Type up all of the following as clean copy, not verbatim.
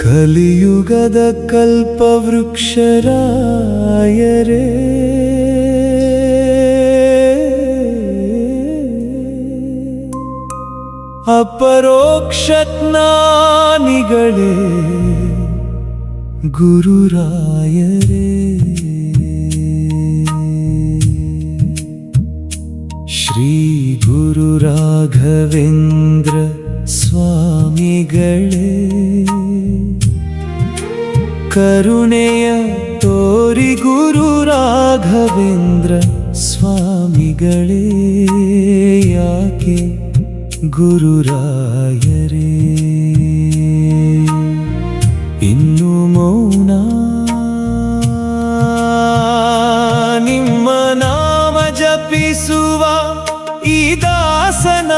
ಕಲಿಯುಗದ ಕಲ್ಪವೃಕ್ಷರಾಯರೇ, ಅಪರೋಕ್ಷ ಜ್ಞಾನಿಗಳೇ, ಗುರುರಾಯರೇ, ಶ್ರೀ ಗುರು ರಾಘವೇಂದ್ರ ಸ್ವಾಮಿಗಳೇ, ಕರುಣೆಯ ತೋರಿ ಗುರು ರಾಘವೇಂದ್ರ ಸ್ವಾಮಿಗಳೇ, ಯಾಕೆ ಗುರುರಾಯರೇ ಇನ್ನು ಮೌನ? ನಿಮ್ಮ ನಾಮ ಜಪಿಸುವ ಈ ದಾಸನ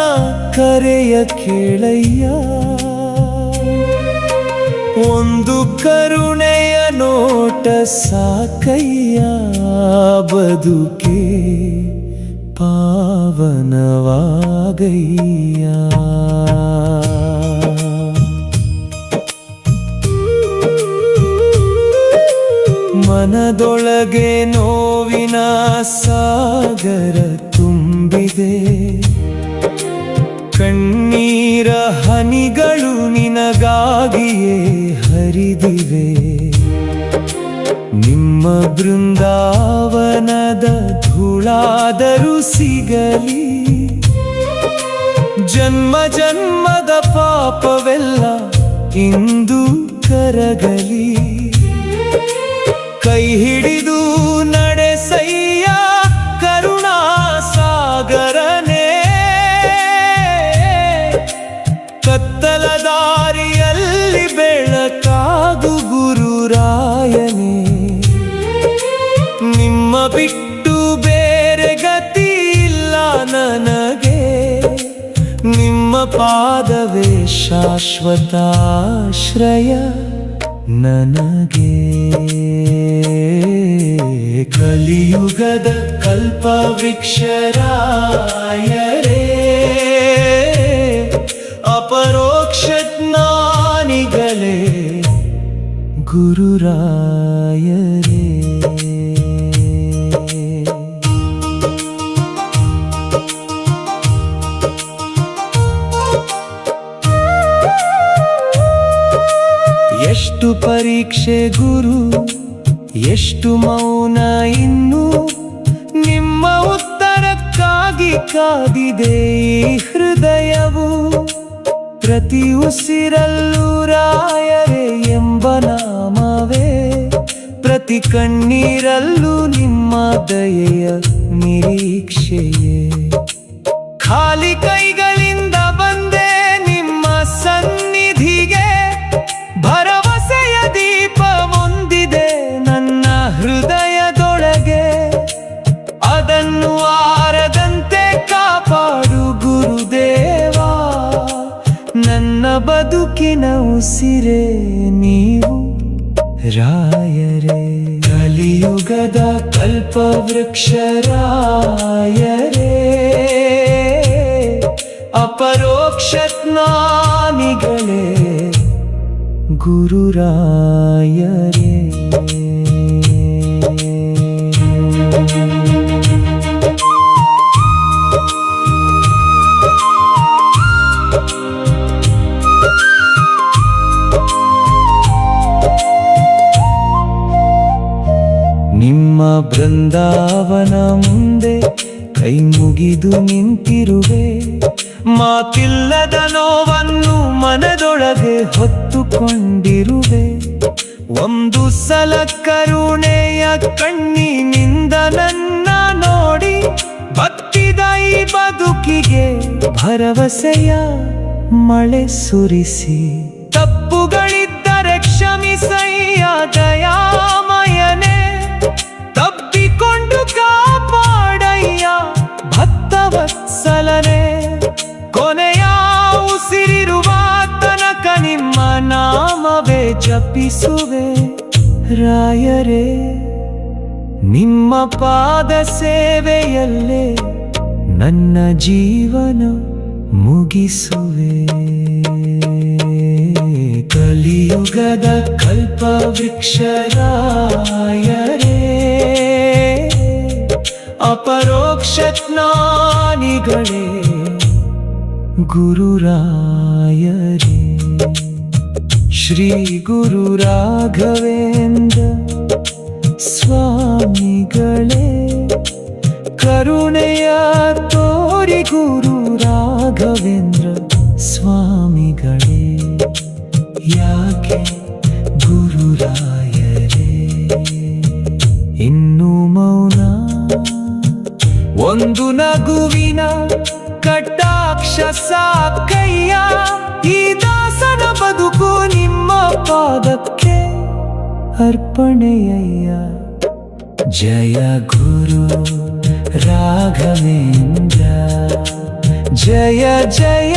ಕರೆಯ ಕೇಳಯ್ಯ, ಒಂದು ಕರುಣೆಯ ನೋಟ ಸಾಕಯ್ಯ, ಬದುಕೆ ಪಾವನವಾಗಯ್ಯ. ಮನದೊಳಗೆ ನೋವಿನ ಸಾಗರ ತುಂಬಿದೆ, ಕಣ್ಣೀರ ಹನಿಗಳು ನಿನಗಾಗಿಯೇ ಹರಿದಿವೆ. ನಿಮ್ಮ ಬೃಂದಾವನದ ಧೂಳಾದರೂ ಸಿಗಲಿ, ಜನ್ಮ ಜನ್ಮದ ಪಾಪವೆಲ್ಲ ಇಂದು ಕರಗಲಿ. ಕೈ ಹಿಡಿದು ನಡೆಸಯ್ಯ ಕರುಣಾ ಸಾಗರನೇ, ಕತ್ತಲ ದಾರಿಯಲ್ಲಿ ಬೆಳಕಾಗು ಗುರುರಾಯನೇ. ನಿಮ್ಮ ಬಿಟ್ಟು ಬೇರೆ ಗತಿ ಇಲ್ಲ ನನಗೆ, ನಿಮ್ಮ ಪಾದವೇ ಶಾಶ್ವತಾಶ್ರಯ ನನಗೆ. ಕಲಿಯುಗದ ಕಲ್ಪವೃಕ್ಷರಾಯರೇ, ಅಪರೋಕ್ಷ ಜ್ಞಾನಿಗಳೇ, ಗುರುರಾಯರೇ. ಎಷ್ಟು ಪರೀಕ್ಷೆ ಗುರು, ಎಷ್ಟು ಮೌನ ಇನ್ನು, ನಿಮ್ಮ ಉತ್ತರಕ್ಕಾಗಿ ಕಾದಿದೆ ಈ ಹೃದಯವು. ಪ್ರತಿ ಉಸಿರಲ್ಲೂ ರಾಯರೇ ಎಂಬ ನಾಮವೇ, ಪ್ರತಿ ಕಣ್ಣೀರಲ್ಲೂ ನಿಮ್ಮ ದಯೆಯ ನಿರೀಕ್ಷೆಯೇ. ಖಾಲಿ ಕೈಗಳಿಂದ ಬಂದೆ ನಿಮ್ಮ ಸನ್ನಿಧಿಗೆ, ಭರವಸೆಯ ದೀಪ ಒಂದಿದೆ ನನ್ನ ಹೃದಯದೊಳಗೆ. ಅದನ್ನು ಆರದಂತೆ ಕಾಪಾಡು ಗುರುದೇವ, ನನ್ನ ಬದುಕಿನ ಉಸಿರೇ ನೀವು ರಾಯರೇ. ಕಲಿಯುಗದ ಕಲ್ಪವೃಕ್ಷರಾಯರೇ, ಅಪರೋಕ್ಷ ಜ್ಞಾನಿಗಳೇ, ಗುರುರಾಯರೇ. ನಿಮ್ಮ ಬೃಂದಾವನ ಮುಂದೆ ಕೈ ಮುಗಿದು ನಿಂತಿರುವೆ, ಮಾತಿಲ್ಲದ ನೋವನ್ನು ಮನದೊಳಗೆ ಹೊತ್ತುಕೊಂಡಿರುವೆ. ಒಂದು ಸಲ ಕರುಣೆಯ ಕಣ್ಣಿನಿಂದ ನನ್ನ ನೋಡಿ, ಭಕ್ತಿದ ಈ ಬದುಕಿಗೆ ಭರವಸೆಯ ಮಳೆ ಸುರಿಸಿ. ತಪ್ಪುಗಳಿದ್ದರೆ ಕ್ಷಮಿಸಯ್ಯ ದಯಾಮಯನೇ, ತಪ್ಪಿಕೊಂಡು ಕಾಪಾಡಯ್ಯ ಭಕ್ತವತ್ಸಲನೇ. ಕೊನೆಯ ಉಸಿರಿರುವ ತನಕ ನಿಮ್ಮ ನಾಮವೇ ಜಪಿಸುವೆ ರಾಯರೇ, ನಿಮ್ಮ ಪಾದ ಸೇವೆಯಲ್ಲೇ ನನ್ನ ಜೀವನ ಮುಗಿಸುವೆ. ಕಲಿಯುಗದ ಕಲ್ಪವೃಕ್ಷರಾಯರೇ, ಅಪರೋಕ್ಷ ಜ್ಞಾನಿಗಳೇ, ಗುರುರಾಯರೇ, ಶ್ರೀ ಗುರು ರಾಘವೇಂದ್ರ ಸ್ವಾಮಿಗಳೇ, ಕರುಣೆಯ ತೋರಿ ಗುರು ರಾಘವೇಂದ್ರ ಸ್ವಾಮಿಗಳೇ, ಯಾಕೆ ಗುರುರಾಯರೇ ಇನ್ನು ಮೌನ? ಒಂದು ನಗುವಿನ ಕಟಾಕ್ಷ ಸಾಕಯ್ಯ, ಈ ದಾಸನ ಬದುಕು ನಿಮ್ಮ ಪಾದಕ್ಕೆ ಅರ್ಪಣೆಯಯ್ಯ. ಜಯ ಗುರು ರಾಘವೇಂದ್ರ, ಜಯ ಜಯ